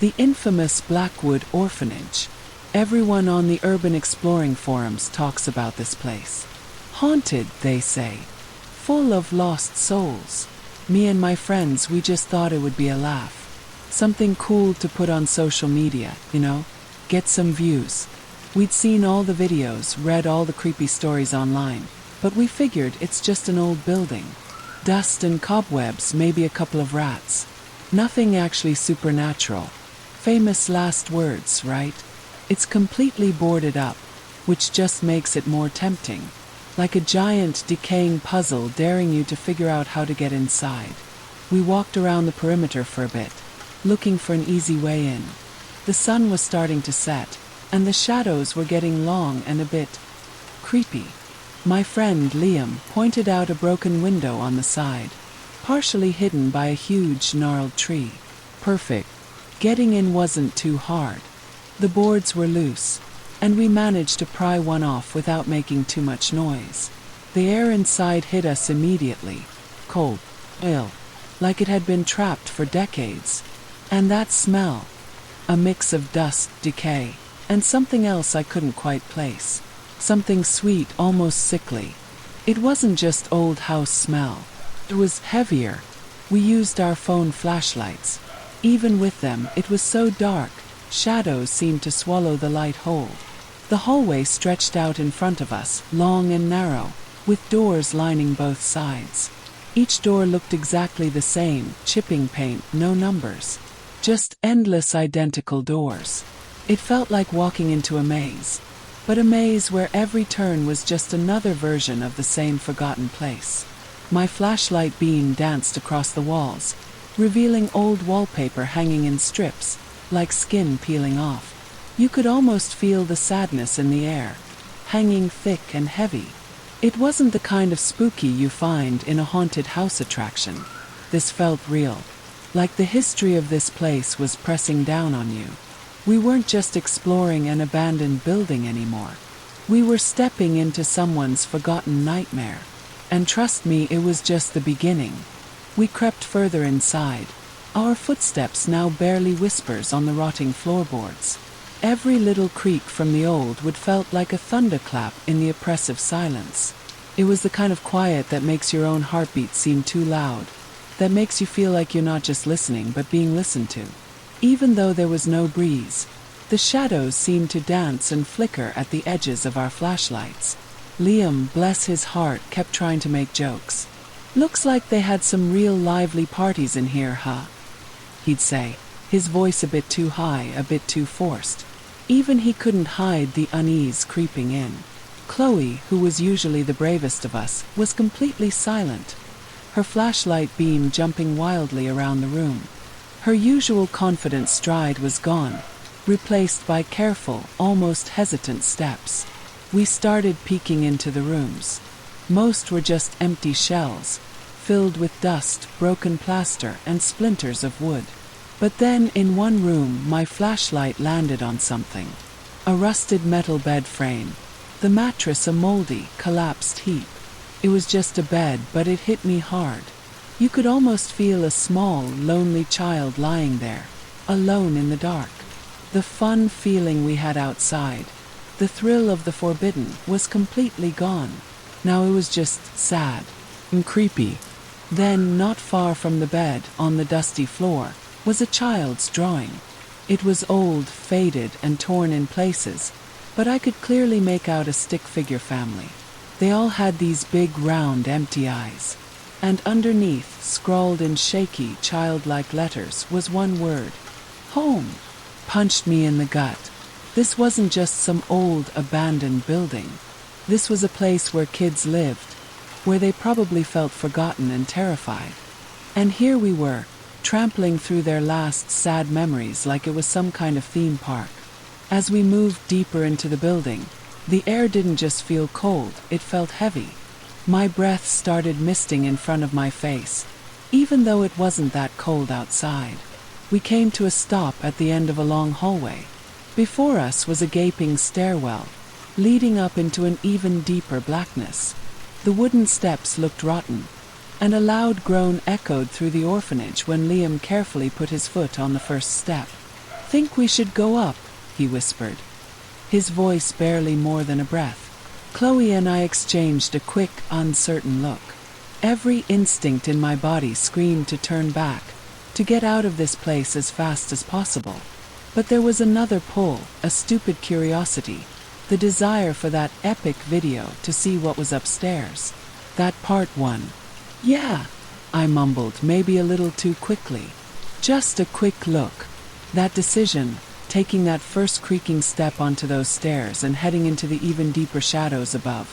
The infamous Blackwood Orphanage. Everyone on the urban exploring forums talks about this place. Haunted, they say. Full of lost souls. Me and my friends, we just thought it would be a laugh. Something cool to put on social media, get some views. We'd seen all the videos, read all the creepy stories online, but we figured it's just an old building. Dust and cobwebs, maybe a couple of rats. Nothing actually supernatural. Famous last words, right? It's completely boarded up, which just makes it more tempting. Like a giant decaying puzzle daring you to figure out how to get inside. We walked around the perimeter for a bit, looking for an easy way in. The sun was starting to set, and the shadows were getting long and a bit creepy. My friend Liam pointed out a broken window on the side, partially hidden by a huge gnarled tree. Perfect. Getting in wasn't too hard. The boards were loose, and we managed to pry one off without making too much noise. The air inside hit us immediately. Cold. Ill. Like it had been trapped for decades. And that smell. A mix of dust, decay, and something else I couldn't quite place. Something sweet, almost sickly. It wasn't just old house smell. It was heavier. We used our phone flashlights. Even with them, it was so dark, shadows seemed to swallow the light whole. The hallway stretched out in front of us, long and narrow, with doors lining both sides. Each door looked exactly the same, chipping paint, no numbers. Just endless identical doors. It felt like walking into a maze. But a maze where every turn was just another version of the same forgotten place. My flashlight beam danced across the walls, revealing old wallpaper hanging in strips, like skin peeling off. You could almost feel the sadness in the air, hanging thick and heavy. It wasn't the kind of spooky you find in a haunted house attraction. This felt real, like the history of this place was pressing down on you. We weren't just exploring an abandoned building anymore. We were stepping into someone's forgotten nightmare. And trust me, it was just the beginning. We crept further inside, our footsteps now barely whispers on the rotting floorboards. Every little creak from the old wood felt like a thunderclap in the oppressive silence. It was the kind of quiet that makes your own heartbeat seem too loud, that makes you feel like you're not just listening but being listened to. Even though there was no breeze, the shadows seemed to dance and flicker at the edges of our flashlights. Liam, bless his heart, kept trying to make jokes. "Looks like they had some real lively parties in here, huh?" he'd say, his voice a bit too high, a bit too forced. Even he couldn't hide the unease creeping in. Chloe, who was usually the bravest of us, was completely silent, her flashlight beam jumping wildly around the room. Her usual confident stride was gone, replaced by careful, almost hesitant steps. We started peeking into the rooms. Most were just empty shells, filled with dust, broken plaster, and splinters of wood. But then, in one room, my flashlight landed on something. A rusted metal bed frame. The mattress a moldy, collapsed heap. It was just a bed, but it hit me hard. You could almost feel a small, lonely child lying there, alone in the dark. The fun feeling we had outside, the thrill of the forbidden, was completely gone. Now it was just sad and creepy. Then, not far from the bed, on the dusty floor, was a child's drawing. It was old, faded, and torn in places, but I could clearly make out a stick figure family. They all had these big, round, empty eyes. And underneath, scrawled in shaky, childlike letters, was one word: home. Punched me in the gut. This wasn't just some old, abandoned building. This was a place where kids lived, where they probably felt forgotten and terrified. And here we were, trampling through their last sad memories like it was some kind of theme park. As we moved deeper into the building, the air didn't just feel cold, it felt heavy. My breath started misting in front of my face, even though it wasn't that cold outside. We came to a stop at the end of a long hallway. Before us was a gaping stairwell, leading up into an even deeper blackness. The wooden steps looked rotten, and a loud groan echoed through the orphanage when Liam carefully put his foot on the first step. Think we should go up, he whispered, his voice barely more than a breath. Chloe and I exchanged a quick, uncertain look. Every instinct in my body screamed to turn back, to get out of this place as fast as possible. But there was another pull, a stupid curiosity, the desire for that epic video to see what was upstairs. That part one. Yeah, I mumbled, maybe a little too quickly. Just a quick look. That decision, taking that first creaking step onto those stairs and heading into the even deeper shadows above,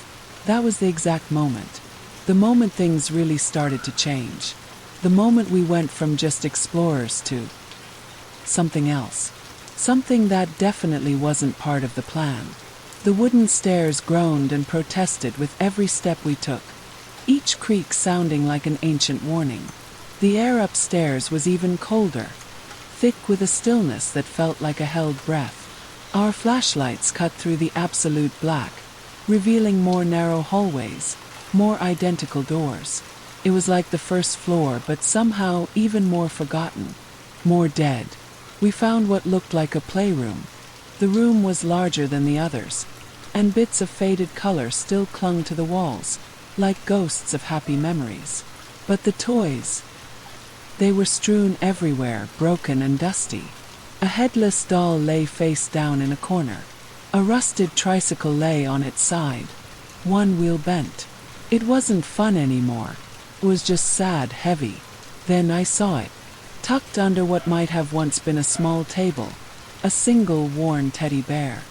that was the exact moment. The moment things really started to change. The moment we went from just explorers to something else. Something that definitely wasn't part of the plan. The wooden stairs groaned and protested with every step we took, each creak sounding like an ancient warning. The air upstairs was even colder, thick with a stillness that felt like a held breath. Our flashlights cut through the absolute black, revealing more narrow hallways, more identical doors. It was like the first floor, but somehow even more forgotten, more dead. We found what looked like a playroom. The room was larger than the others, and bits of faded color still clung to the walls, like ghosts of happy memories. But the toys, they were strewn everywhere, broken and dusty. A headless doll lay face down in a corner. A rusted tricycle lay on its side, one wheel bent. It wasn't fun anymore. It was just sad, heavy. Then I saw it, tucked under what might have once been a small table, a single worn teddy bear.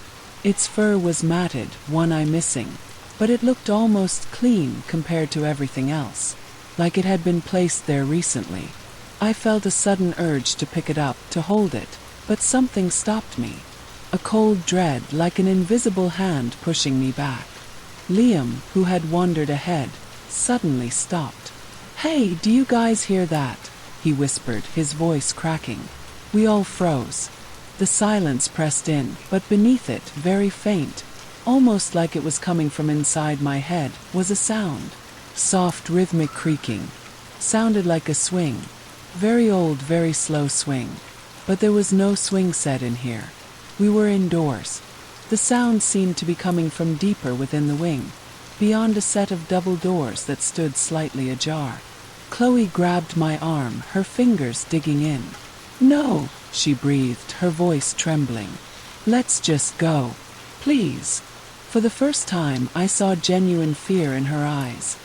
Its fur was matted, one eye missing, but it looked almost clean compared to everything else, like it had been placed there recently. I felt a sudden urge to pick it up, to hold it, but something stopped me. A cold dread, like an invisible hand pushing me back. Liam, who had wandered ahead, suddenly stopped. "Hey, do you guys hear that?" he whispered, his voice cracking. We all froze. The silence pressed in, but beneath it, very faint, almost like it was coming from inside my head, was a sound. Soft, rhythmic creaking. Sounded like a swing. Very old, very slow swing. But there was no swing set in here. We were indoors. The sound seemed to be coming from deeper within the wing, beyond a set of double doors that stood slightly ajar. Chloe grabbed my arm, her fingers digging in. "No," she breathed, her voice trembling. "Let's just go. Please." For the first time, I saw genuine fear in her eyes,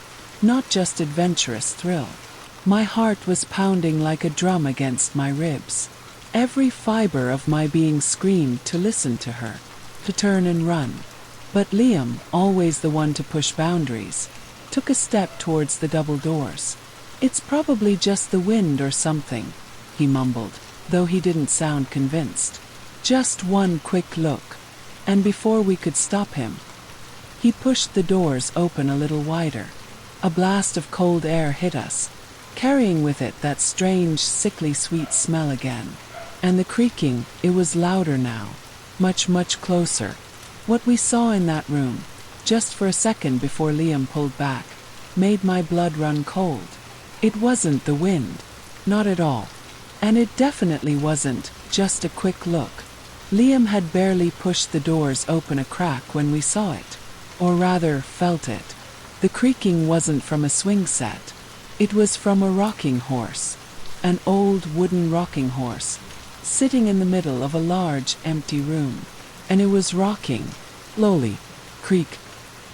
not just adventurous thrill. My heart was pounding like a drum against my ribs. Every fiber of my being screamed to listen to her, to turn and run. But Liam, always the one to push boundaries, took a step towards the double doors. "It's probably just the wind or something," he mumbled, though he didn't sound convinced. "Just one quick look." And before we could stop him, he pushed the doors open a little wider. A blast of cold air hit us, carrying with it that strange, sickly sweet smell again. And the creaking, it was louder now, much, much closer. What we saw in that room, just for a second before Liam pulled back, made my blood run cold. It wasn't the wind, not at all. And it definitely wasn't just a quick look. Liam had barely pushed the doors open a crack when we saw it, or rather felt it. The creaking wasn't from a swing set. It was from a rocking horse, an old wooden rocking horse, sitting in the middle of a large, empty room. And it was rocking, slowly, creak,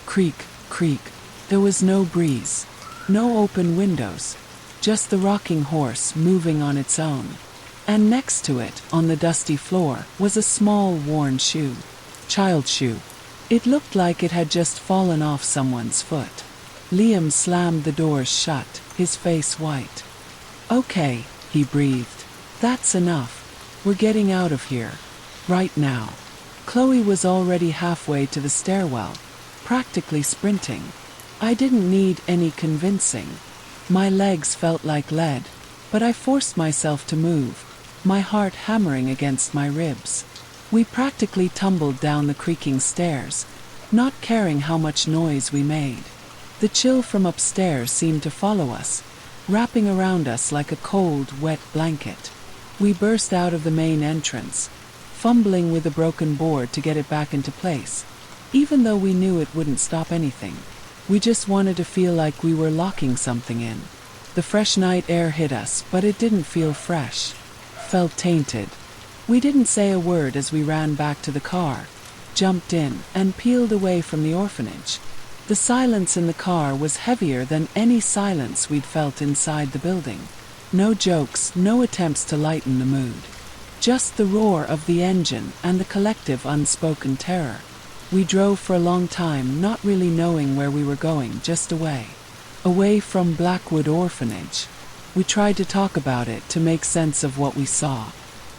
creak, creak. There was no breeze, no open windows, just the rocking horse moving on its own. And next to it, on the dusty floor, was a small worn shoe. Child's shoe. It looked like it had just fallen off someone's foot. Liam slammed the doors shut, his face white. "Okay," he breathed. "That's enough. We're getting out of here. Right now." Chloe was already halfway to the stairwell, practically sprinting. I didn't need any convincing. My legs felt like lead, but I forced myself to move, my heart hammering against my ribs. We practically tumbled down the creaking stairs, not caring how much noise we made. The chill from upstairs seemed to follow us, wrapping around us like a cold, wet blanket. We burst out of the main entrance, fumbling with a broken board to get it back into place, even though we knew it wouldn't stop anything. We just wanted to feel like we were locking something in. The fresh night air hit us, but it didn't feel fresh. Felt tainted. We didn't say a word as we ran back to the car, jumped in, and peeled away from the orphanage. The silence in the car was heavier than any silence we'd felt inside the building. No jokes, no attempts to lighten the mood. Just the roar of the engine and the collective unspoken terror. We drove for a long time, not really knowing where we were going, just away. Away from Blackwood Orphanage. We tried to talk about it, to make sense of what we saw.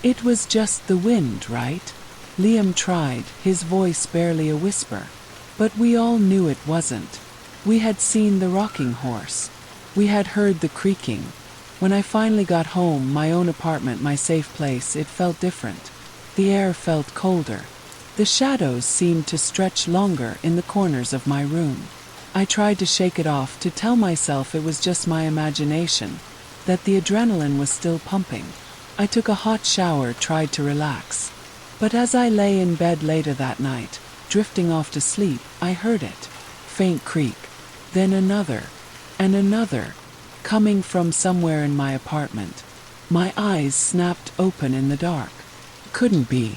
It was just the wind, right? Liam tried, his voice barely a whisper. But we all knew it wasn't. We had seen the rocking horse. We had heard the creaking. When I finally got home, my own apartment, my safe place, it felt different. The air felt colder. The shadows seemed to stretch longer in the corners of my room. I tried to shake it off, to tell myself it was just my imagination, that the adrenaline was still pumping. I took a hot shower, tried to relax. But as I lay in bed later that night, drifting off to sleep, I heard it. Faint creak. Then another. And another. Coming from somewhere in my apartment. My eyes snapped open in the dark. Couldn't be.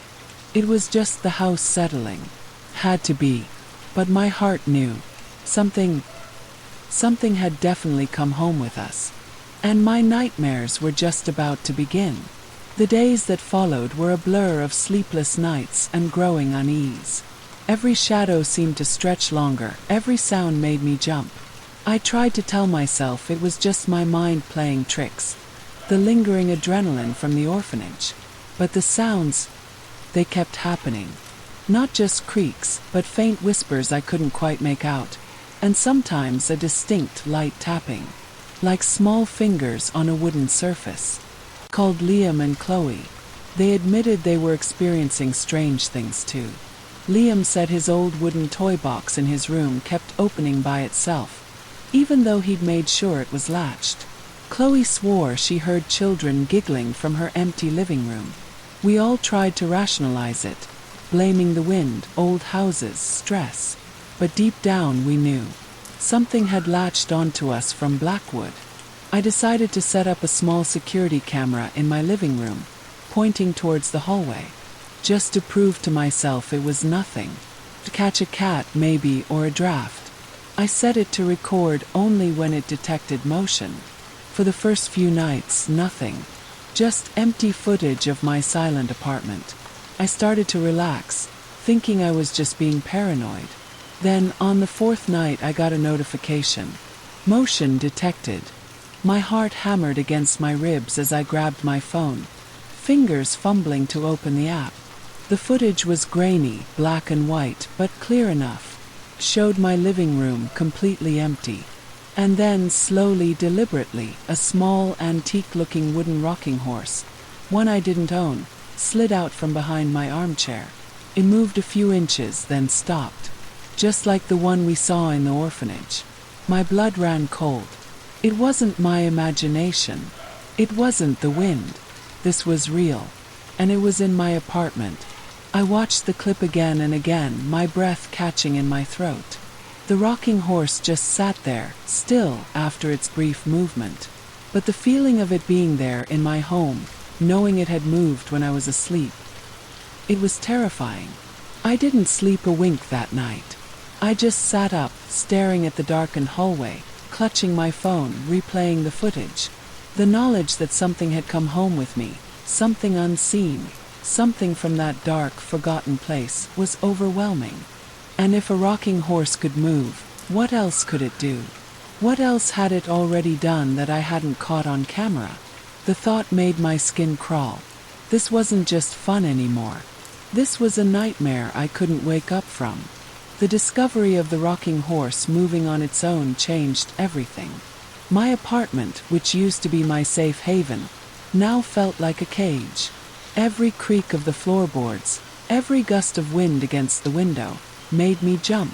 It was just the house settling. Had to be. But my heart knew. Something had definitely come home with us. And my nightmares were just about to begin. The days that followed were a blur of sleepless nights and growing unease. Every shadow seemed to stretch longer, every sound made me jump. I tried to tell myself it was just my mind playing tricks, the lingering adrenaline from the orphanage. But the sounds, they kept happening. Not just creaks, but faint whispers I couldn't quite make out, and sometimes a distinct light tapping, like small fingers on a wooden surface. Called Liam and Chloe. They admitted they were experiencing strange things too. Liam said his old wooden toy box in his room kept opening by itself, even though he'd made sure it was latched. Chloe swore she heard children giggling from her empty living room. We all tried to rationalize it, blaming the wind, old houses, stress. But deep down we knew. Something had latched onto us from Blackwood. I decided to set up a small security camera in my living room, pointing towards the hallway. Just to prove to myself it was nothing. To catch a cat, maybe, or a draft. I set it to record only when it detected motion. For the first few nights, nothing. Just empty footage of my silent apartment. I started to relax, thinking I was just being paranoid. Then, on the fourth night, I got a notification. Motion detected. My heart hammered against my ribs as I grabbed my phone, fingers fumbling to open the app. The footage was grainy, black and white, but clear enough. Showed my living room completely empty. And then, slowly, deliberately, a small, antique-looking wooden rocking horse, one I didn't own, slid out from behind my armchair. It moved a few inches, then stopped. Just like the one we saw in the orphanage. My blood ran cold. It wasn't my imagination. It wasn't the wind. This was real. And it was in my apartment. I watched the clip again and again, my breath catching in my throat. The rocking horse just sat there, still, after its brief movement. But the feeling of it being there in my home, knowing it had moved when I was asleep, it was terrifying. I didn't sleep a wink that night. I just sat up, staring at the darkened hallway, clutching my phone, replaying the footage. The knowledge that something had come home with me, something unseen, something from that dark, forgotten place, was overwhelming. And if a rocking horse could move, what else could it do? What else had it already done that I hadn't caught on camera? The thought made my skin crawl. This wasn't just fun anymore. This was a nightmare I couldn't wake up from. The discovery of the rocking horse moving on its own changed everything. My apartment, which used to be my safe haven, now felt like a cage. Every creak of the floorboards, every gust of wind against the window, made me jump.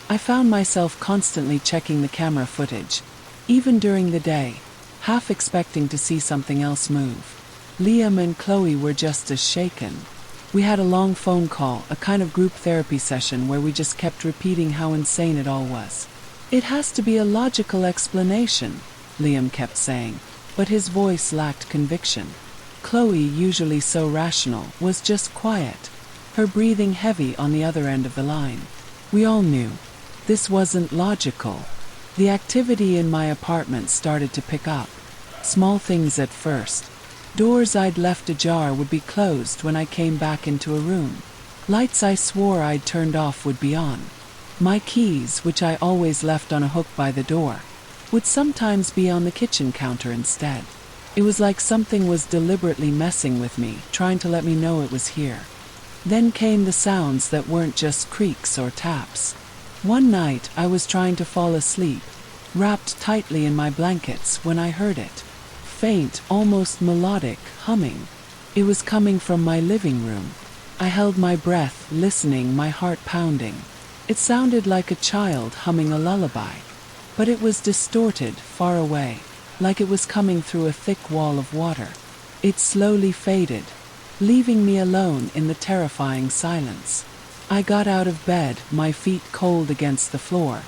I found myself constantly checking the camera footage, even during the day, half expecting to see something else move. Liam and Chloe were just as shaken. We had a long phone call, a kind of group therapy session where we just kept repeating how insane it all was. "It has to be a logical explanation," Liam kept saying, but his voice lacked conviction. Chloe, usually so rational, was just quiet, her breathing heavy on the other end of the line. We all knew this wasn't logical. The activity in my apartment started to pick up. Small things at first. Doors I'd left ajar would be closed when I came back into a room. Lights I swore I'd turned off would be on. My keys, which I always left on a hook by the door, would sometimes be on the kitchen counter instead. It was like something was deliberately messing with me, trying to let me know it was here. Then came the sounds that weren't just creaks or taps. One night I was trying to fall asleep, wrapped tightly in my blankets, when I heard it. Faint, almost melodic, humming. It was coming from my living room. I held my breath, listening, my heart pounding. It sounded like a child humming a lullaby. But it was distorted, far away, like it was coming through a thick wall of water. It slowly faded, leaving me alone in the terrifying silence. I got out of bed, my feet cold against the floor,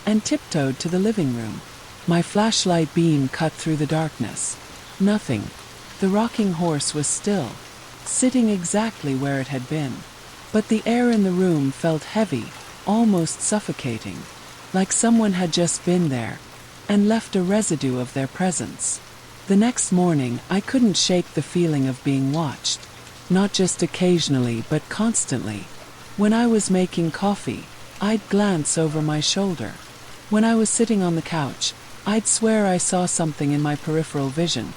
and tiptoed to the living room. My flashlight beam cut through the darkness. Nothing. The rocking horse was still, sitting exactly where it had been. But the air in the room felt heavy, almost suffocating, like someone had just been there and left a residue of their presence. The next morning, I couldn't shake the feeling of being watched. Not just occasionally, but constantly. When I was making coffee, I'd glance over my shoulder. When I was sitting on the couch, I'd swear I saw something in my peripheral vision,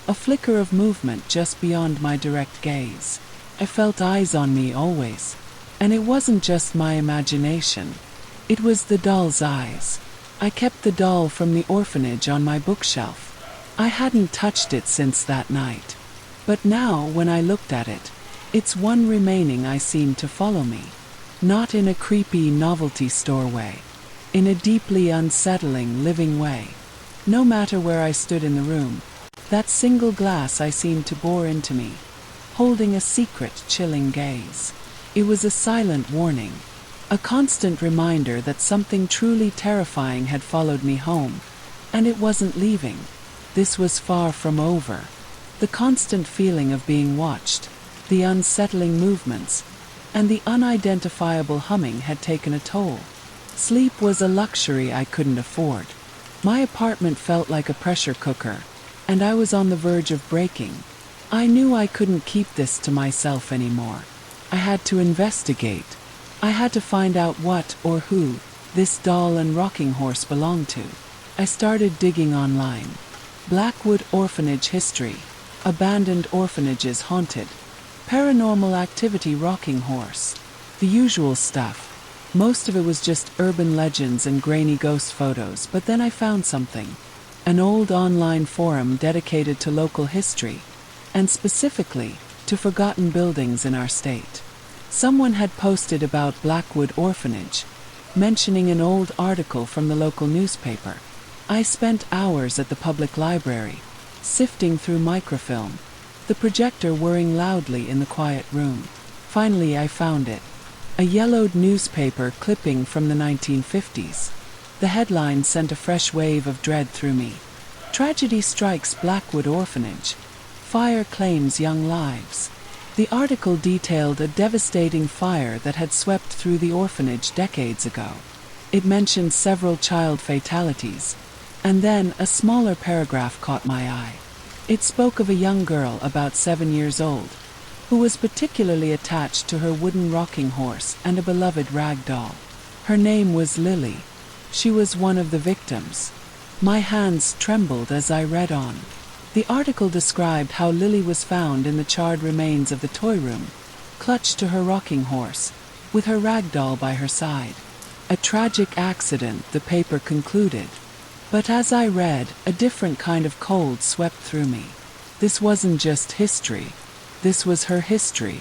a flicker of movement just beyond my direct gaze. I felt eyes on me always. And it wasn't just my imagination. It was the doll's eyes. I kept the doll from the orphanage on my bookshelf. I hadn't touched it since that night. But now, when I looked at it, its one remaining eye seemed to follow me. Not in a creepy novelty store way. In a deeply unsettling, living way. No matter where I stood in the room, that single glass eye seemed to bore into me, holding a secret, chilling gaze. It was a silent warning. A constant reminder that something truly terrifying had followed me home. And it wasn't leaving. This was far from over. The constant feeling of being watched, the unsettling movements, and the unidentifiable humming had taken a toll. Sleep was a luxury I couldn't afford. My apartment felt like a pressure cooker, and I was on the verge of breaking. I knew I couldn't keep this to myself anymore. I had to investigate. I had to find out what or who this doll and rocking horse belonged to. I started digging online. Blackwood Orphanage history. Abandoned orphanages haunted. Paranormal activity rocking horse. The usual stuff. Most of it was just urban legends and grainy ghost photos, but then I found something. An old online forum dedicated to local history, and specifically, to forgotten buildings in our state. Someone had posted about Blackwood Orphanage, mentioning an old article from the local newspaper. I spent hours at the public library, sifting through microfilm, the projector whirring loudly in the quiet room. Finally I found it. A yellowed newspaper clipping from the 1950s. The headline sent a fresh wave of dread through me. Tragedy strikes Blackwood Orphanage. Fire claims young lives. The article detailed a devastating fire that had swept through the orphanage decades ago. It mentioned several child fatalities. And then a smaller paragraph caught my eye. It spoke of a young girl about 7 years old, who was particularly attached to her wooden rocking horse and a beloved rag doll. Her name was Lily. She was one of the victims. My hands trembled as I read on. The article described how Lily was found in the charred remains of the toy room, clutched to her rocking horse, with her rag doll by her side. A tragic accident, the paper concluded. But as I read, a different kind of cold swept through me. This wasn't just history. This was her history.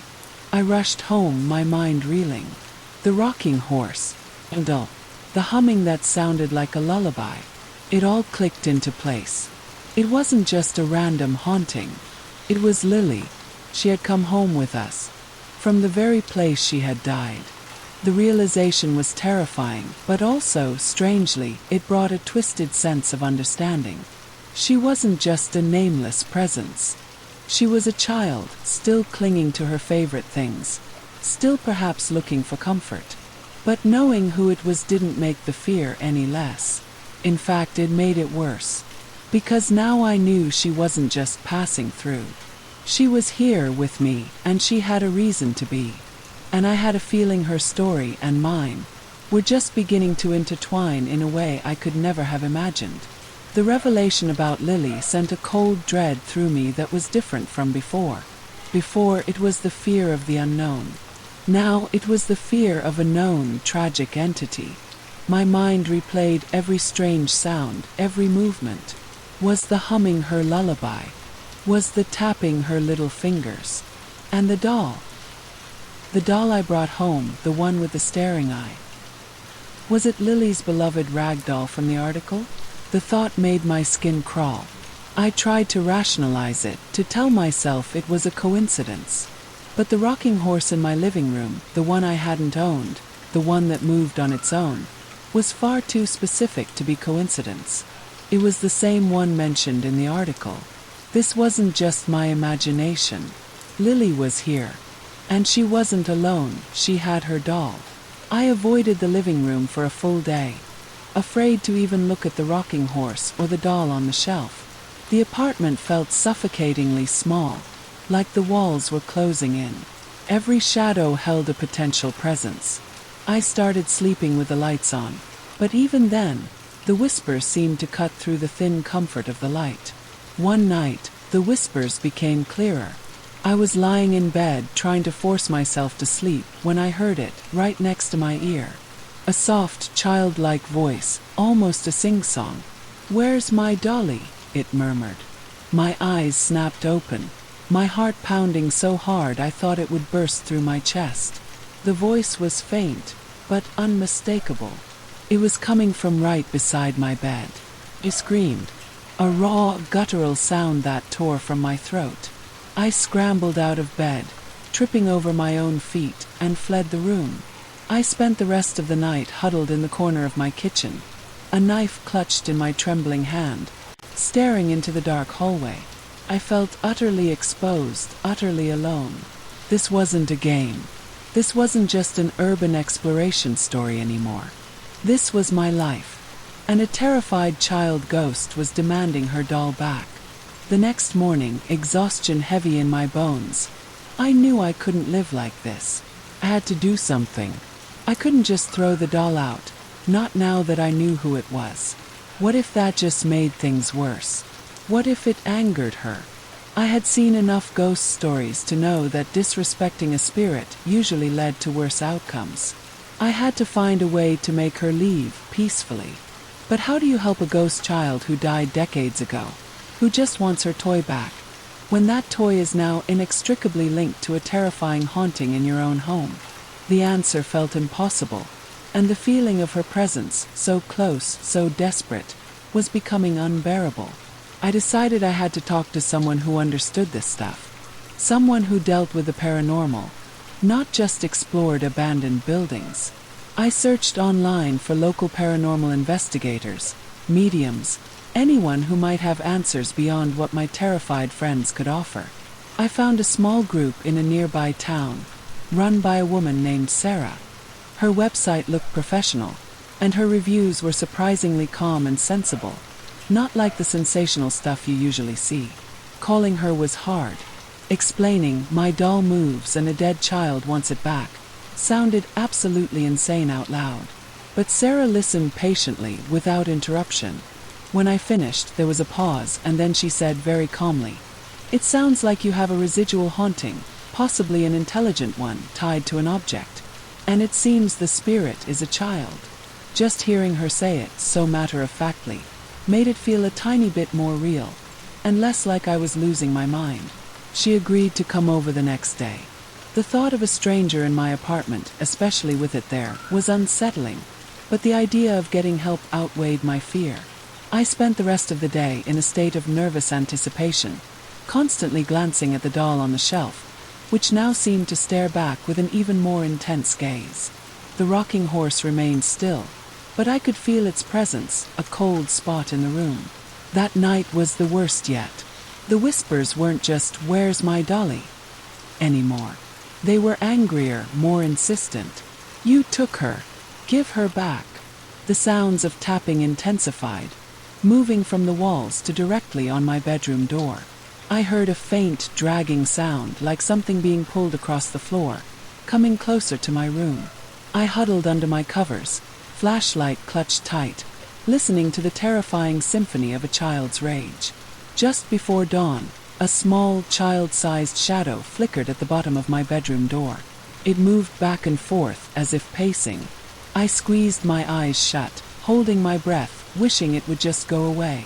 I rushed home, my mind reeling. The rocking horse, and the humming that sounded like a lullaby. It all clicked into place. It wasn't just a random haunting. It was Lily. She had come home with us. from the very place she had died. The realization was terrifying, but also, strangely, it brought a twisted sense of understanding. She wasn't just a nameless presence. She was a child, still clinging to her favorite things, still perhaps looking for comfort. But knowing who it was didn't make the fear any less. In fact, it made it worse. Because now I knew she wasn't just passing through. She was here with me, and she had a reason to be. And I had a feeling her story and mine were just beginning to intertwine in a way I could never have imagined. The revelation about Lily sent a cold dread through me that was different from before. Before, it was the fear of the unknown. Now it was the fear of a known, tragic entity. My mind replayed every strange sound, every movement. Was the humming her lullaby? Was the tapping her little fingers? And the doll? The doll I brought home, the one with the staring eye. Was it Lily's beloved rag doll from the article? The thought made my skin crawl. I tried to rationalize it, to tell myself it was a coincidence. But the rocking horse in my living room, the one I hadn't owned, the one that moved on its own, was far too specific to be coincidence. It was the same one mentioned in the article. This wasn't just my imagination. Lily was here. And she wasn't alone, she had her doll. I avoided the living room for a full day, afraid to even look at the rocking horse or the doll on the shelf. The apartment felt suffocatingly small, like the walls were closing in. Every shadow held a potential presence. I started sleeping with the lights on, but even then, the whispers seemed to cut through the thin comfort of the light. One night, the whispers became clearer. I was lying in bed trying to force myself to sleep when I heard it, right next to my ear. A soft, childlike voice, almost a sing-song. "Where's my dolly?" it murmured. My eyes snapped open, my heart pounding so hard I thought it would burst through my chest. The voice was faint, but unmistakable. It was coming from right beside my bed. I screamed, a raw, guttural sound that tore from my throat. I scrambled out of bed, tripping over my own feet, and fled the room. I spent the rest of the night huddled in the corner of my kitchen, a knife clutched in my trembling hand, staring into the dark hallway. I felt utterly exposed, utterly alone. This wasn't a game. This wasn't just an urban exploration story anymore. This was my life, and a terrified child ghost was demanding her doll back. The next morning, exhaustion heavy in my bones, I knew I couldn't live like this. I had to do something. I couldn't just throw the doll out, not now that I knew who it was. What if that just made things worse? What if it angered her? I had seen enough ghost stories to know that disrespecting a spirit usually led to worse outcomes. I had to find a way to make her leave peacefully. But how do you help a ghost child who died decades ago, who just wants her toy back, when that toy is now inextricably linked to a terrifying haunting in your own home? The answer felt impossible, and the feeling of her presence, so close, so desperate, was becoming unbearable. I decided I had to talk to someone who understood this stuff, someone who dealt with the paranormal, not just explored abandoned buildings. I searched online for local paranormal investigators, mediums, anyone who might have answers beyond what my terrified friends could offer. I found a small group in a nearby town, run by a woman named Sarah. Her website looked professional, and her reviews were surprisingly calm and sensible, not like the sensational stuff you usually see. Calling her was hard. Explaining, "My doll moves and a dead child wants it back," sounded absolutely insane out loud. But Sarah listened patiently, without interruption. When I finished, there was a pause, and then she said very calmly, "It sounds like you have a residual haunting, possibly an intelligent one, tied to an object. And it seems the spirit is a child." Just hearing her say it, so matter-of-factly, made it feel a tiny bit more real, and less like I was losing my mind. She agreed to come over the next day. The thought of a stranger in my apartment, especially with it there, was unsettling, but the idea of getting help outweighed my fear. I spent the rest of the day in a state of nervous anticipation, constantly glancing at the doll on the shelf, which now seemed to stare back with an even more intense gaze. The rocking horse remained still, but I could feel its presence, a cold spot in the room. That night was the worst yet. The whispers weren't just, "Where's my dolly?" anymore. They were angrier, more insistent. "You took her. Give her back." The sounds of tapping intensified, moving from the walls to directly on my bedroom door. I heard a faint, dragging sound like something being pulled across the floor, coming closer to my room. I huddled under my covers, flashlight clutched tight, listening to the terrifying symphony of a child's rage. Just before dawn, a small, child-sized shadow flickered at the bottom of my bedroom door. It moved back and forth as if pacing. I squeezed my eyes shut, holding my breath, wishing it would just go away.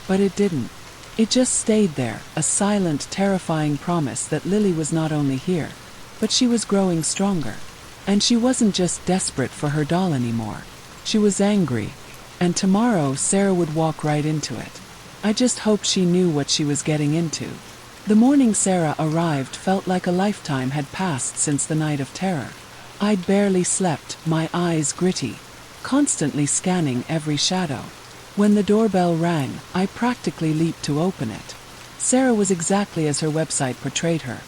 But it didn't. It just stayed there, a silent, terrifying promise that Lily was not only here, but she was growing stronger. And she wasn't just desperate for her doll anymore. She was angry, and tomorrow Sarah would walk right into it. I just hoped she knew what she was getting into. The morning Sarah arrived felt like a lifetime had passed since the night of terror. I'd barely slept, my eyes gritty, constantly scanning every shadow. When the doorbell rang, I practically leaped to open it. Sarah was exactly as her website portrayed her.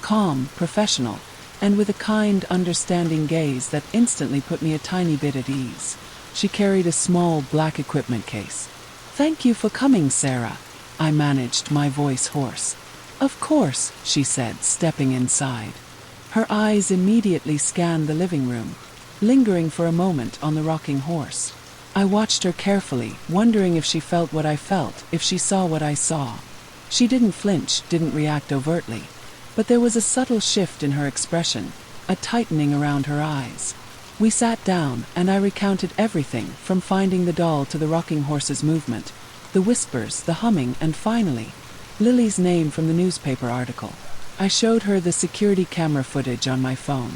Calm, professional, and with a kind, understanding gaze that instantly put me a tiny bit at ease. She carried a small black equipment case. "Thank you for coming, Sarah," I managed, my voice hoarse. "Of course," she said, stepping inside. Her eyes immediately scanned the living room, lingering for a moment on the rocking horse. I watched her carefully, wondering if she felt what I felt, if she saw what I saw. She didn't flinch, didn't react overtly, but there was a subtle shift in her expression, a tightening around her eyes. We sat down, and I recounted everything, from finding the doll to the rocking horse's movement, the whispers, the humming, and finally, Lily's name from the newspaper article. I showed her the security camera footage on my phone.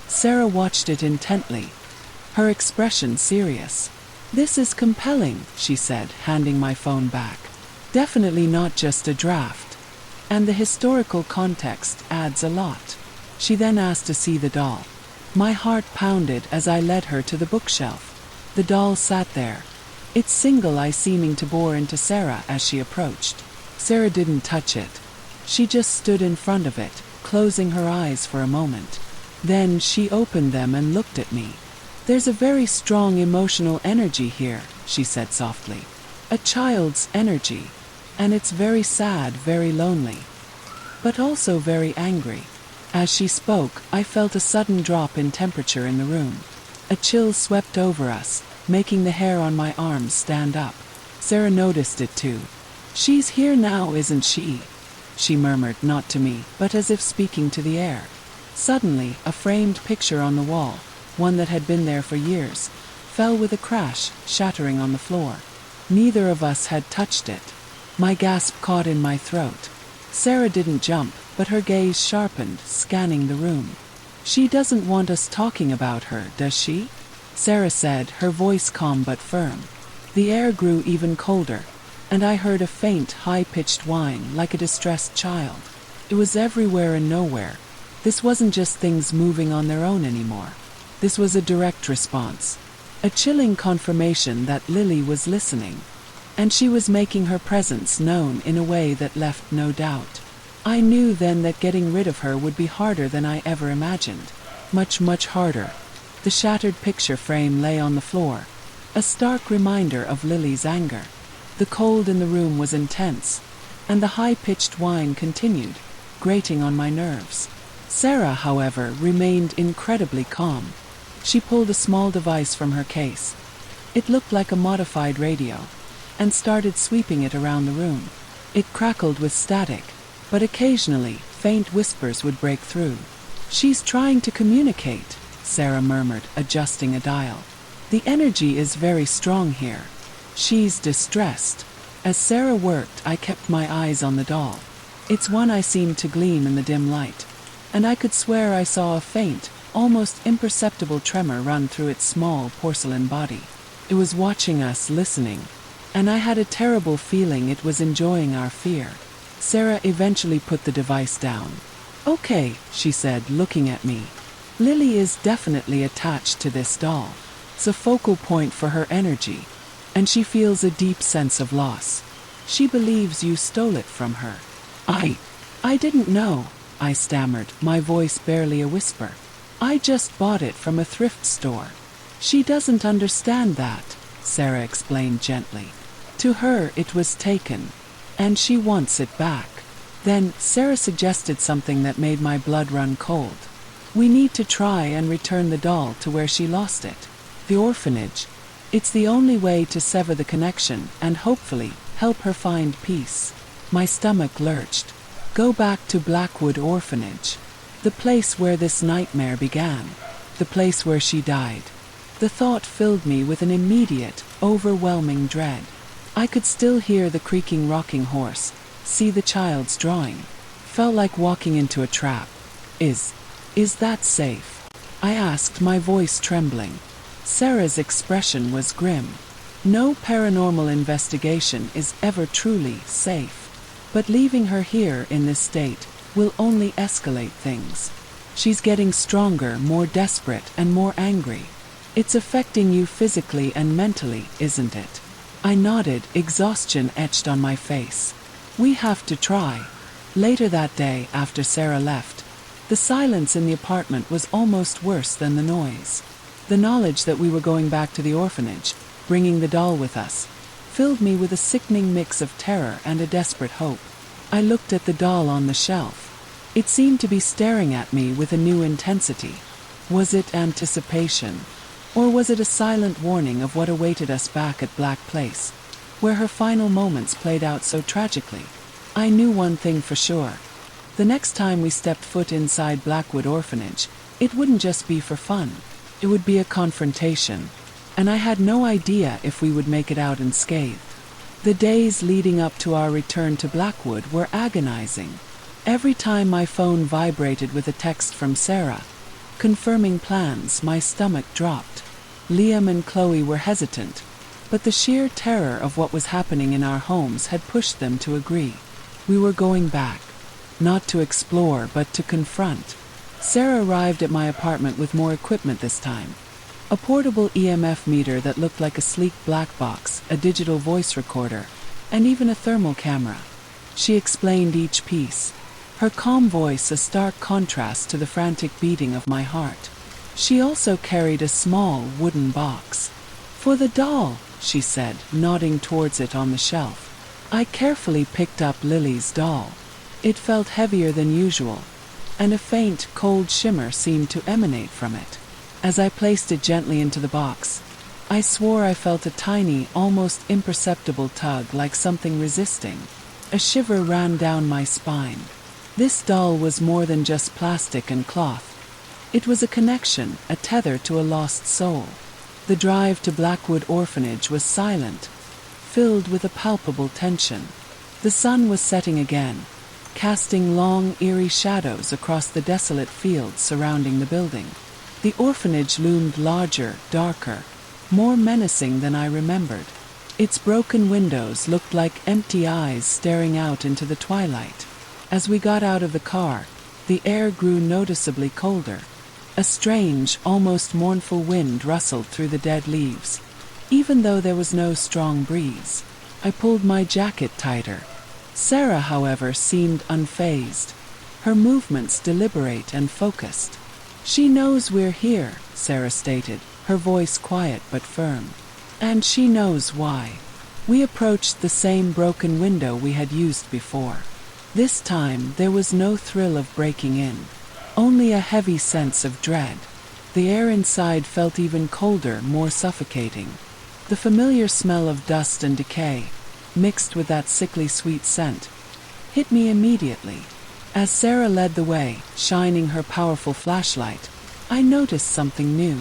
Sarah watched it intently, her expression serious. "This is compelling," she said, handing my phone back. "Definitely not just a draft. And the historical context adds a lot." She then asked to see the doll. My heart pounded as I led her to the bookshelf. The doll sat there, its single eye seeming to bore into Sarah as she approached. Sarah didn't touch it. She just stood in front of it, closing her eyes for a moment. Then she opened them and looked at me. "There's a very strong emotional energy here," she said softly. "A child's energy. And it's very sad, very lonely. But also very angry." As she spoke, I felt a sudden drop in temperature in the room. A chill swept over us, making the hair on my arms stand up. Sarah noticed it too. "She's here now, isn't she?" she murmured, not to me, but as if speaking to the air. Suddenly, a framed picture on the wall, one that had been there for years, fell with a crash, shattering on the floor. Neither of us had touched it. My gasp caught in my throat. Sarah didn't jump, but her gaze sharpened, scanning the room. "She doesn't want us talking about her, does she?" Sarah said, her voice calm but firm. The air grew even colder, and I heard a faint, high-pitched whine like a distressed child. It was everywhere and nowhere. This wasn't just things moving on their own anymore. This was a direct response. A chilling confirmation that Lily was listening. And she was making her presence known in a way that left no doubt. I knew then that getting rid of her would be harder than I ever imagined. Much, much harder. The shattered picture frame lay on the floor, a stark reminder of Lily's anger. The cold in the room was intense, and the high-pitched whine continued, grating on my nerves. Sarah, however, remained incredibly calm. She pulled a small device from her case. It looked like a modified radio, and started sweeping it around the room. It crackled with static, but occasionally, faint whispers would break through. "She's trying to communicate," Sarah murmured, adjusting a dial. "The energy is very strong here. She's distressed." As Sarah worked, I kept my eyes on the doll. Its one eye seemed to gleam in the dim light, and I could swear I saw a faint, almost imperceptible tremor run through its small porcelain body. It was watching us, listening, and I had a terrible feeling it was enjoying our fear. Sarah eventually put the device down. Okay, she said, looking at me. Lily is definitely attached to this doll. It's a focal point for her energy, and she feels a deep sense of loss. She believes you stole it from her. I didn't know, I stammered, my voice barely a whisper. I just bought it from a thrift store. She doesn't understand that, Sarah explained gently. To her it was taken, and she wants it back. Then Sarah suggested something that made my blood run cold. We need to try and return the doll to where she lost it. The orphanage. It's the only way to sever the connection and hopefully help her find peace. My stomach lurched. Go back to Blackwood Orphanage. The place where this nightmare began. The place where she died. The thought filled me with an immediate, overwhelming dread. I could still hear the creaking rocking horse, see the child's drawing. Felt like walking into a trap. Is that safe? I asked, my voice trembling. Sarah's expression was grim. No paranormal investigation is ever truly safe. But leaving her here in this state will only escalate things. She's getting stronger, more desperate, and more angry. It's affecting you physically and mentally, isn't it? I nodded, exhaustion etched on my face. We have to try. Later that day, after Sarah left, the silence in the apartment was almost worse than the noise. The knowledge that we were going back to the orphanage, bringing the doll with us, filled me with a sickening mix of terror and a desperate hope. I looked at the doll on the shelf. It seemed to be staring at me with a new intensity. Was it anticipation? Or was it a silent warning of what awaited us back at Black Place, where her final moments played out so tragically? I knew one thing for sure. The next time we stepped foot inside Blackwood Orphanage, it wouldn't just be for fun. It would be a confrontation. And I had no idea if we would make it out unscathed. The days leading up to our return to Blackwood were agonizing. Every time my phone vibrated with a text from Sarah, confirming plans, my stomach dropped. Liam and Chloe were hesitant, but the sheer terror of what was happening in our homes had pushed them to agree. We were going back, not to explore but to confront. Sarah arrived at my apartment with more equipment this time. A portable EMF meter that looked like a sleek black box, a digital voice recorder, and even a thermal camera. She explained each piece, her calm voice a stark contrast to the frantic beating of my heart. She also carried a small wooden box. For the doll, she said, nodding towards it on the shelf. I carefully picked up Lily's doll. It felt heavier than usual, and a faint, cold shimmer seemed to emanate from it. As I placed it gently into the box, I swore I felt a tiny, almost imperceptible tug, like something resisting. A shiver ran down my spine. This doll was more than just plastic and cloth. It was a connection, a tether to a lost soul. The drive to Blackwood Orphanage was silent, filled with a palpable tension. The sun was setting again, casting long, eerie shadows across the desolate fields surrounding the building. The orphanage loomed larger, darker, more menacing than I remembered. Its broken windows looked like empty eyes staring out into the twilight. As we got out of the car, the air grew noticeably colder. A strange, almost mournful wind rustled through the dead leaves. Even though there was no strong breeze, I pulled my jacket tighter. Sarah, however, seemed unfazed, her movements deliberate and focused. She knows we're here, Sarah stated, her voice quiet but firm. And she knows why. We approached the same broken window we had used before. This time there was no thrill of breaking in, only a heavy sense of dread. The air inside felt even colder, more suffocating. The familiar smell of dust and decay, mixed with that sickly sweet scent, hit me immediately. As Sarah led the way, shining her powerful flashlight, I noticed something new.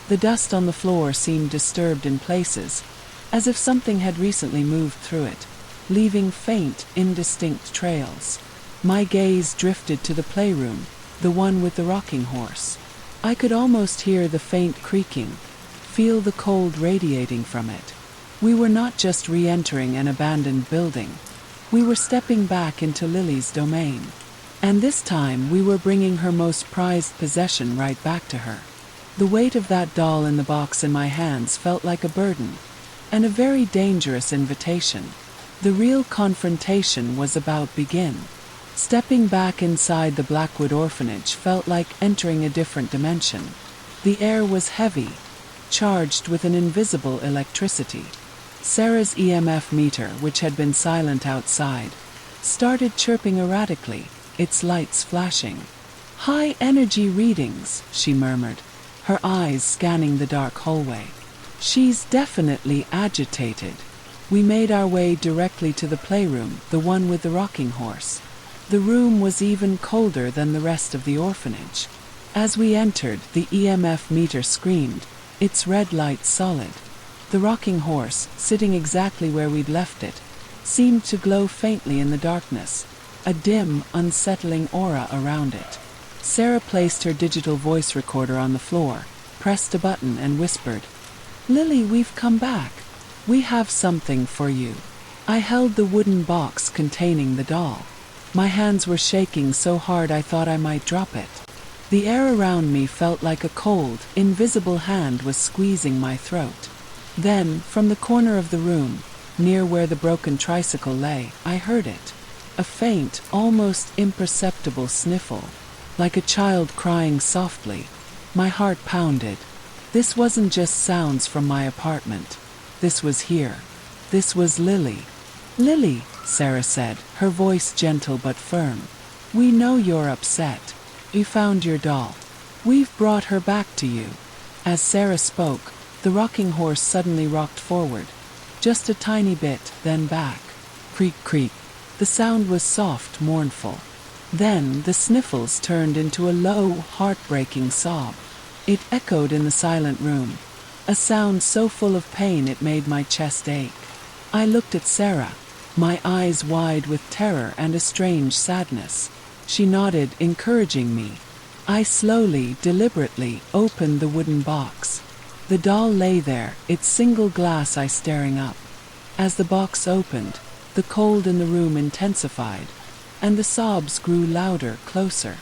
The dust on the floor seemed disturbed in places, as if something had recently moved through it, leaving faint, indistinct trails. My gaze drifted to the playroom, the one with the rocking horse. I could almost hear the faint creaking, feel the cold radiating from it. We were not just re-entering an abandoned building. We were stepping back into Lily's domain. And this time we were bringing her most prized possession right back to her. The weight of that doll in the box in my hands felt like a burden, and a very dangerous invitation. The real confrontation was about to begin. Stepping back inside the Blackwood Orphanage felt like entering a different dimension. The air was heavy, charged with an invisible electricity. Sarah's EMF meter, which had been silent outside, started chirping erratically, its lights flashing. "High energy readings," she murmured, her eyes scanning the dark hallway. "She's definitely agitated." We made our way directly to the playroom, the one with the rocking horse. The room was even colder than the rest of the orphanage. As we entered, the EMF meter screamed, its red light solid. The rocking horse, sitting exactly where we'd left it, seemed to glow faintly in the darkness, a dim, unsettling aura around it. Sarah placed her digital voice recorder on the floor, pressed a button and whispered, "Lily, we've come back. We have something for you." I held the wooden box containing the doll. My hands were shaking so hard I thought I might drop it. The air around me felt like a cold, invisible hand was squeezing my throat. Then, from the corner of the room, near where the broken tricycle lay, I heard it. A faint, almost imperceptible sniffle, like a child crying softly. My heart pounded. This wasn't just sounds from my apartment. This was here. This was Lily. "Lily," Sarah said, her voice gentle but firm. "We know you're upset. We found your doll. We've brought her back to you." As Sarah spoke, the rocking horse suddenly rocked forward. Just a tiny bit, then back. Creak, creak. The sound was soft, mournful. Then the sniffles turned into a low, heartbreaking sob. It echoed in the silent room, a sound so full of pain it made my chest ache. I looked at Sarah, my eyes wide with terror and a strange sadness. She nodded, encouraging me. I slowly, deliberately, opened the wooden box. The doll lay there, its single glass eye staring up. As the box opened, the cold in the room intensified, and the sobs grew louder, closer.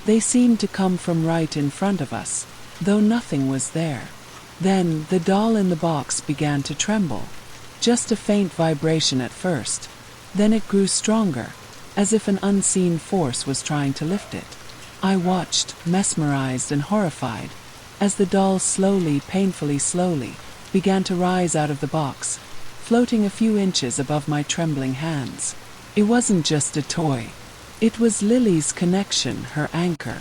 They seemed to come from right in front of us, though nothing was there. Then the doll in the box began to tremble. Just a faint vibration at first. Then it grew stronger, as if an unseen force was trying to lift it. I watched, mesmerized and horrified, as the doll slowly, painfully slowly, began to rise out of the box, floating a few inches above my trembling hands. It wasn't just a toy. It was Lily's connection, her anchor.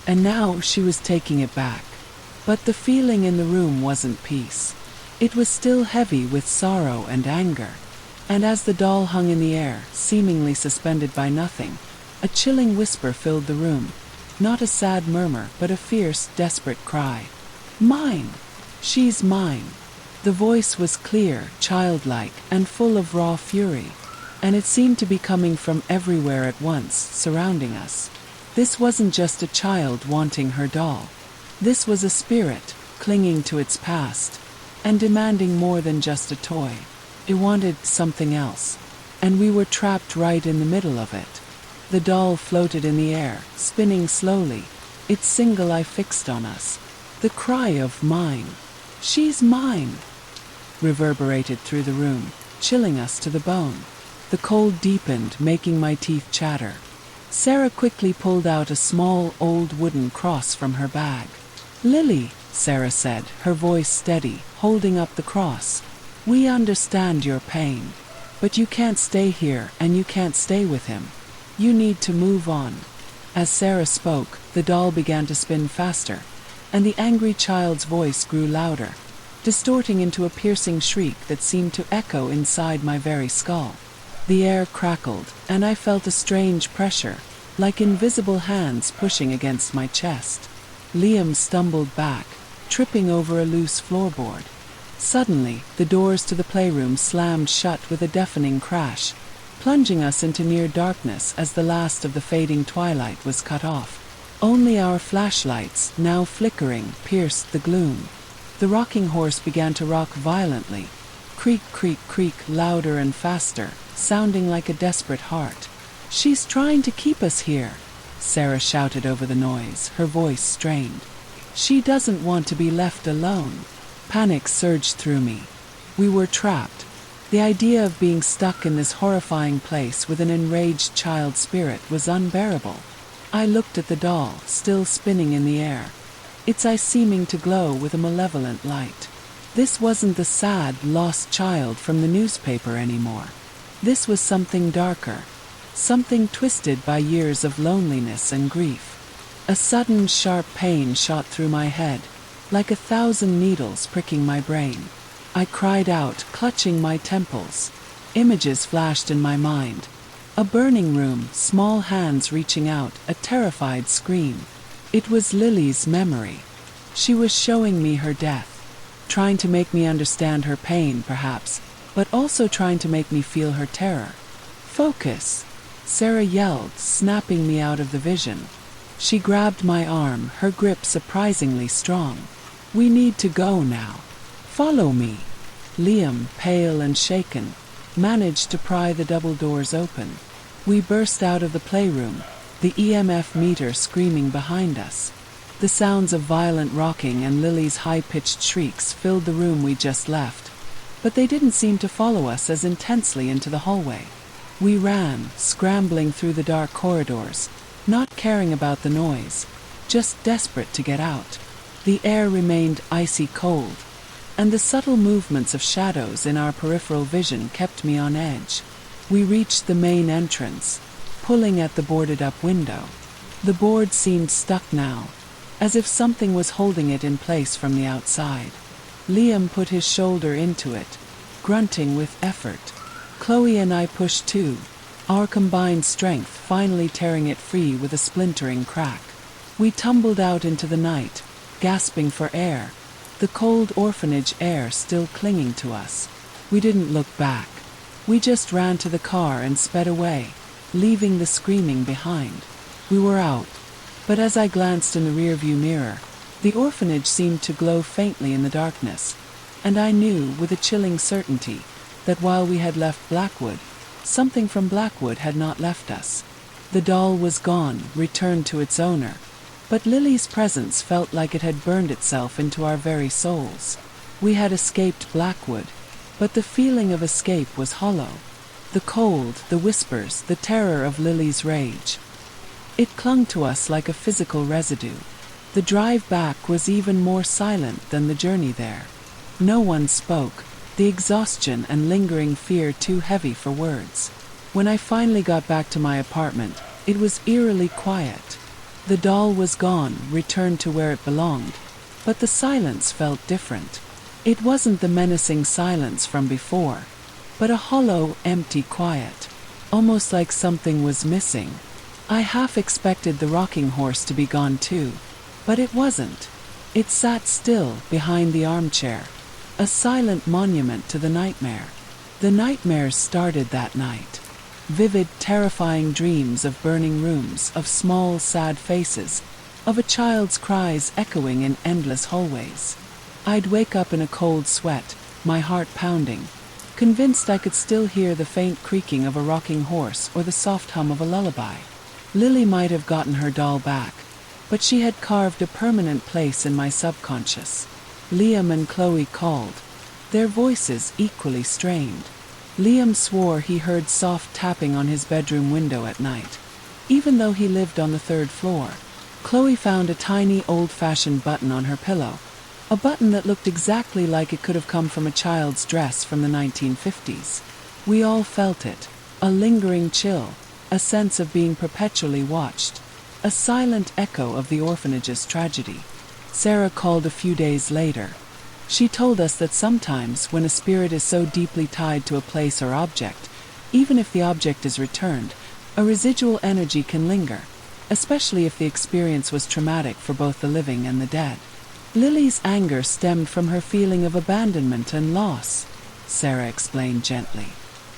And now she was taking it back. But the feeling in the room wasn't peace. It was still heavy with sorrow and anger. And as the doll hung in the air, seemingly suspended by nothing, a chilling whisper filled the room. Not a sad murmur, but a fierce, desperate cry. "Mine! She's mine!" The voice was clear, childlike, and full of raw fury, and it seemed to be coming from everywhere at once, surrounding us. This wasn't just a child wanting her doll. This was a spirit, clinging to its past, and demanding more than just a toy. It wanted something else, and we were trapped right in the middle of it. The doll floated in the air, spinning slowly, its single eye fixed on us. The cry of "mine, she's mine," reverberated through the room, chilling us to the bone. The cold deepened, making my teeth chatter. Sarah quickly pulled out a small, old wooden cross from her bag. "Lily," Sarah said, her voice steady, holding up the cross. "We understand your pain. But you can't stay here, and you can't stay with him. You need to move on." As Sarah spoke, the doll began to spin faster, and the angry child's voice grew louder, distorting into a piercing shriek that seemed to echo inside my very skull. The air crackled, and I felt a strange pressure, like invisible hands pushing against my chest. Liam stumbled back, tripping over a loose floorboard. Suddenly, the doors to the playroom slammed shut with a deafening crash, plunging us into near darkness as the last of the fading twilight was cut off. Only our flashlights, now flickering, pierced the gloom. The rocking horse began to rock violently, creak, creak, creak, louder and faster, sounding like a desperate heart. "She's trying to keep us here," Sarah shouted over the noise, her voice strained. She doesn't want to be left alone. Panic surged through me. We were trapped. The idea of being stuck in this horrifying place with an enraged child spirit was unbearable. I looked at the doll, still spinning in the air, its eyes seeming to glow with a malevolent light. This wasn't the sad, lost child from the newspaper anymore. This was something darker, something twisted by years of loneliness and grief. A sudden, sharp pain shot through my head, like 1,000 needles pricking my brain. I cried out, clutching my temples. Images flashed in my mind. A burning room, small hands reaching out, a terrified scream. It was Lily's memory. She was showing me her death, trying to make me understand her pain, perhaps, but also trying to make me feel her terror. "Focus!" Sarah yelled, snapping me out of the vision. She grabbed my arm, her grip surprisingly strong. "We need to go now. Follow me." Liam, pale and shaken, managed to pry the double doors open. We burst out of the playroom, the EMF meter screaming behind us. The sounds of violent rocking and Lily's high-pitched shrieks filled the room we just left, but they didn't seem to follow us as intensely into the hallway. We ran, scrambling through the dark corridors, not caring about the noise, just desperate to get out. The air remained icy cold, and the subtle movements of shadows in our peripheral vision kept me on edge. We reached the main entrance, pulling at the boarded-up window. The board seemed stuck now, as if something was holding it in place from the outside. Liam put his shoulder into it, grunting with effort. Chloe and I pushed too, our combined strength finally tearing it free with a splintering crack. We tumbled out into the night, gasping for air, the cold orphanage air still clinging to us. We didn't look back. We just ran to the car and sped away, leaving the screaming behind. We were out, but as I glanced in the rearview mirror, the orphanage seemed to glow faintly in the darkness, and I knew with a chilling certainty that while we had left Blackwood, something from Blackwood had not left us. The doll was gone, returned to its owner, but Lily's presence felt like it had burned itself into our very souls. We had escaped Blackwood, but the feeling of escape was hollow. The cold, the whispers, the terror of Lily's rage. It clung to us like a physical residue. The drive back was even more silent than the journey there. No one spoke, the exhaustion and lingering fear too heavy for words. When I finally got back to my apartment, it was eerily quiet. The doll was gone, returned to where it belonged, but the silence felt different. It wasn't the menacing silence from before, but a hollow, empty quiet, almost like something was missing. I half expected the rocking horse to be gone too, but it wasn't. It sat still behind the armchair, a silent monument to the nightmare. The nightmares started that night. Vivid, terrifying dreams of burning rooms, of small, sad faces, of a child's cries echoing in endless hallways. I'd wake up in a cold sweat, my heart pounding, convinced I could still hear the faint creaking of a rocking horse or the soft hum of a lullaby. Lily might have gotten her doll back, but she had carved a permanent place in my subconscious. Liam and Chloe called, their voices equally strained. Liam swore he heard soft tapping on his bedroom window at night, even though he lived on the 3rd floor. Chloe found a tiny old-fashioned button on her pillow, a button that looked exactly like it could have come from a child's dress from the 1950s. We all felt it, a lingering chill, a sense of being perpetually watched, a silent echo of the orphanage's tragedy. Sarah called a few days later. She told us that sometimes when a spirit is so deeply tied to a place or object, even if the object is returned, a residual energy can linger, especially if the experience was traumatic for both the living and the dead. Lily's anger stemmed from her feeling of abandonment and loss, Sarah explained gently.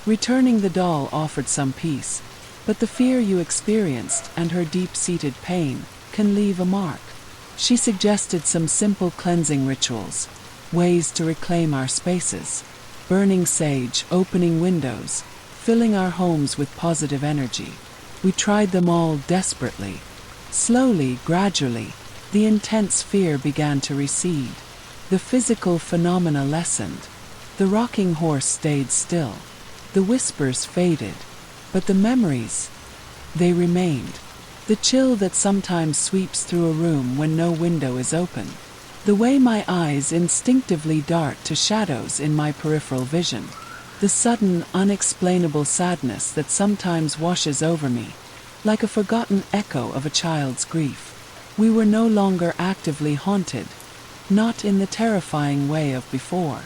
Returning the doll offered some peace, but the fear you experienced and her deep-seated pain can leave a mark. She suggested some simple cleansing rituals, ways to reclaim our spaces, burning sage, opening windows, filling our homes with positive energy. We tried them all desperately, Slowly, gradually, the intense fear began to recede. The physical phenomena lessened. The rocking horse stayed still. The whispers faded. But the memories, they remained. The chill that sometimes sweeps through a room when no window is open. The way my eyes instinctively dart to shadows in my peripheral vision. The sudden, unexplainable sadness that sometimes washes over me, like a forgotten echo of a child's grief. We were no longer actively haunted, not in the terrifying way of before,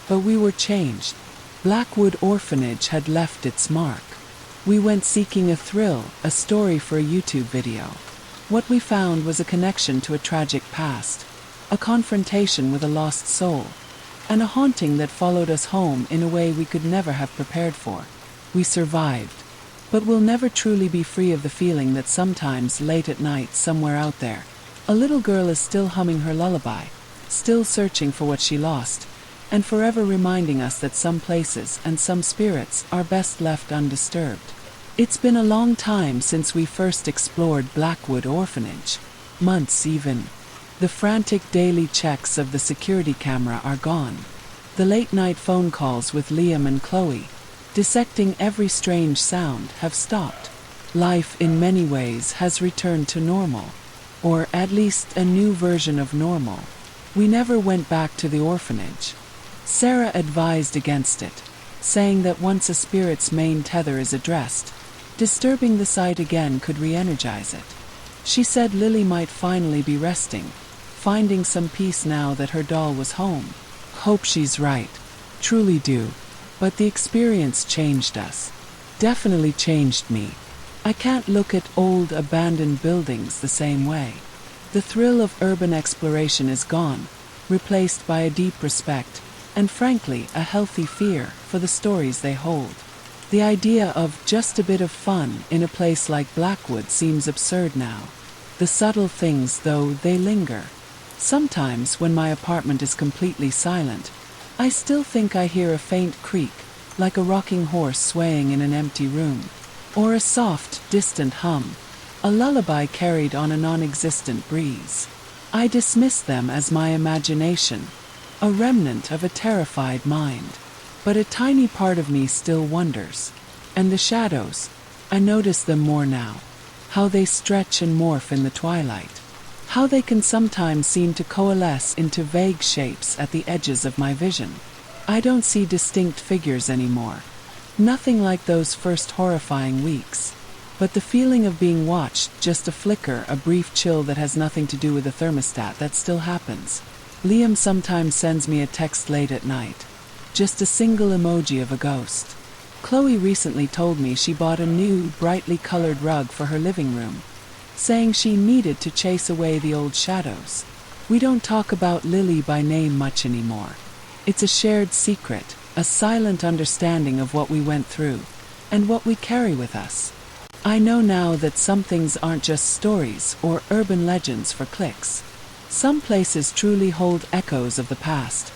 but we were changed. Blackwood Orphanage had left its mark. We went seeking a thrill, a story for a YouTube video. What we found was a connection to a tragic past, a confrontation with a lost soul, and a haunting that followed us home in a way we could never have prepared for. We survived, but we'll never truly be free of the feeling that sometimes late at night somewhere out there, a little girl is still humming her lullaby, still searching for what she lost, and forever reminding us that some places and some spirits are best left undisturbed. It's been a long time since we first explored Blackwood Orphanage. Months even. The frantic daily checks of the security camera are gone. The late-night phone calls with Liam and Chloe, dissecting every strange sound, have stopped. Life in many ways has returned to normal, or at least a new version of normal. We never went back to the orphanage. Sarah advised against it, saying that once a spirit's main tether is addressed, disturbing the site again could re-energize it. She said Lily might finally be resting, finding some peace now that her doll was home. Hope she's right. Truly do. But the experience changed us. Definitely changed me. I can't look at old abandoned buildings the same way. The thrill of urban exploration is gone, replaced by a deep respect, and frankly a healthy fear for the stories they hold. The idea of just a bit of fun in a place like Blackwood seems absurd now. The subtle things, though, they linger. Sometimes when my apartment is completely silent, I still think I hear a faint creak, like a rocking horse swaying in an empty room, or a soft, distant hum, a lullaby carried on a non-existent breeze. I dismiss them as my imagination, a remnant of a terrified mind. But a tiny part of me still wonders. And the shadows, I notice them more now. How they stretch and morph in the twilight. How they can sometimes seem to coalesce into vague shapes at the edges of my vision. I don't see distinct figures anymore. Nothing like those first horrifying weeks. But the feeling of being watched, just a flicker, a brief chill that has nothing to do with the thermostat, that still happens. Liam sometimes sends me a text late at night. Just a single emoji of a ghost. Chloe recently told me she bought a new, brightly colored rug for her living room, saying she needed to chase away the old shadows. We don't talk about Lily by name much anymore. It's a shared secret, a silent understanding of what we went through, and what we carry with us. I know now that some things aren't just stories or urban legends for clicks. Some places truly hold echoes of the past,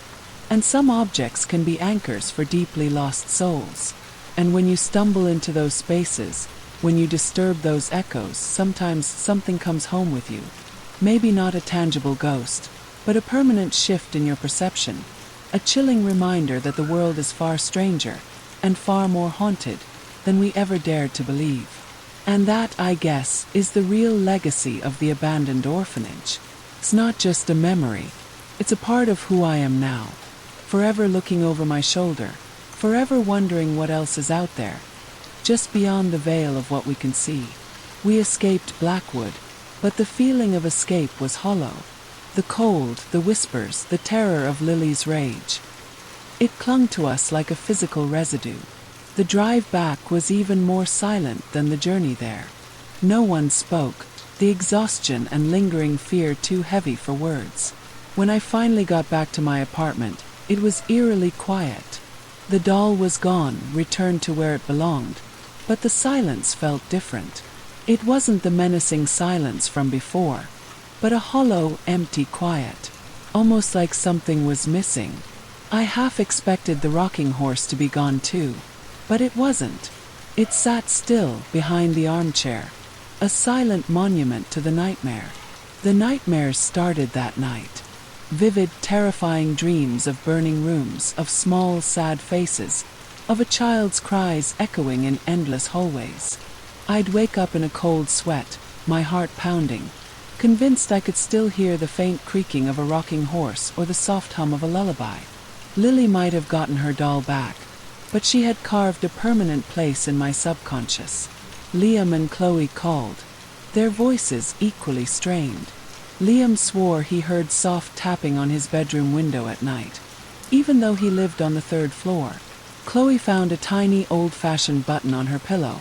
and some objects can be anchors for deeply lost souls. And when you stumble into those spaces, when you disturb those echoes, sometimes something comes home with you. Maybe not a tangible ghost, but a permanent shift in your perception, a chilling reminder that the world is far stranger and far more haunted than we ever dared to believe. And that, I guess, is the real legacy of the abandoned orphanage. It's not just a memory, it's a part of who I am now. Forever looking over my shoulder, forever wondering what else is out there, just beyond the veil of what we can see. We escaped Blackwood, but the feeling of escape was hollow. The cold, the whispers, the terror of Lily's rage. It clung to us like a physical residue. The drive back was even more silent than the journey there. No one spoke, the exhaustion and lingering fear too heavy for words. When I finally got back to my apartment, it was eerily quiet. The doll was gone, returned to where it belonged, but the silence felt different. It wasn't the menacing silence from before, but a hollow, empty quiet, almost like something was missing. I half expected the rocking horse to be gone too, but it wasn't. It sat still behind the armchair, a silent monument to the nightmare. The nightmares started that night. Vivid, terrifying dreams of burning rooms, of small, sad faces, of a child's cries echoing in endless hallways. I'd wake up in a cold sweat, my heart pounding, convinced I could still hear the faint creaking of a rocking horse or the soft hum of a lullaby. Lily might have gotten her doll back, but she had carved a permanent place in my subconscious. Liam and Chloe called, their voices equally strained. Liam swore he heard soft tapping on his bedroom window at night, even though he lived on the 3rd floor. Chloe found a tiny old-fashioned button on her pillow,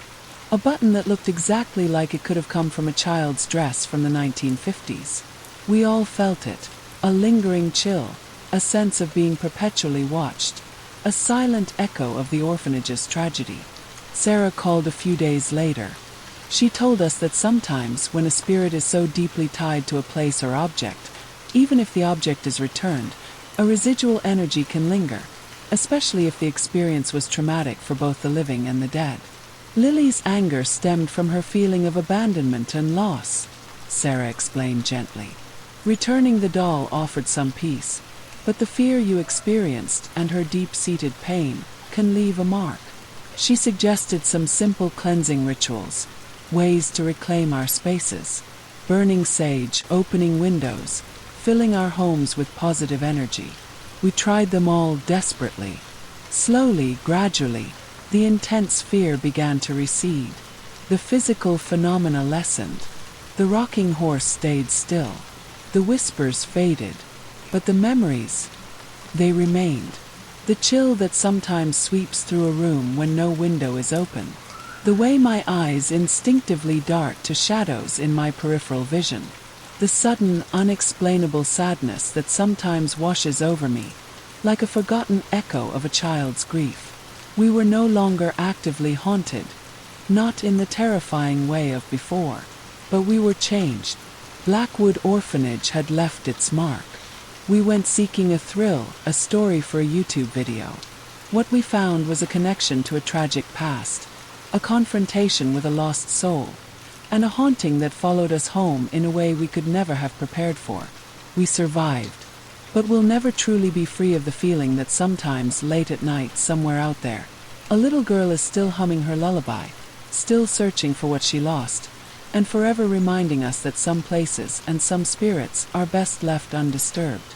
a button that looked exactly like it could have come from a child's dress from the 1950s. We all felt it, a lingering chill, a sense of being perpetually watched, a silent echo of the orphanage's tragedy. Sarah called a few days later. She told us that sometimes when a spirit is so deeply tied to a place or object, even if the object is returned, a residual energy can linger, especially if the experience was traumatic for both the living and the dead. Lily's anger stemmed from her feeling of abandonment and loss, Sarah explained gently. Returning the doll offered some peace, but the fear you experienced and her deep-seated pain can leave a mark. She suggested some simple cleansing rituals, ways to reclaim our spaces, burning sage, opening windows, filling our homes with positive energy. We tried them all desperately. Slowly, gradually, the intense fear began to recede. The physical phenomena lessened. The rocking horse stayed still. The whispers faded. But the memories, they remained. The chill that sometimes sweeps through a room when no window is open. The way my eyes instinctively dart to shadows in my peripheral vision. The sudden, unexplainable sadness that sometimes washes over me, like a forgotten echo of a child's grief. We were no longer actively haunted, not in the terrifying way of before, but we were changed. Blackwood Orphanage had left its mark. We went seeking a thrill, a story for a YouTube video. What we found was a connection to a tragic past, a confrontation with a lost soul, and a haunting that followed us home in a way we could never have prepared for. We survived, but we'll never truly be free of the feeling that sometimes late at night somewhere out there, a little girl is still humming her lullaby, still searching for what she lost, and forever reminding us that some places and some spirits are best left undisturbed.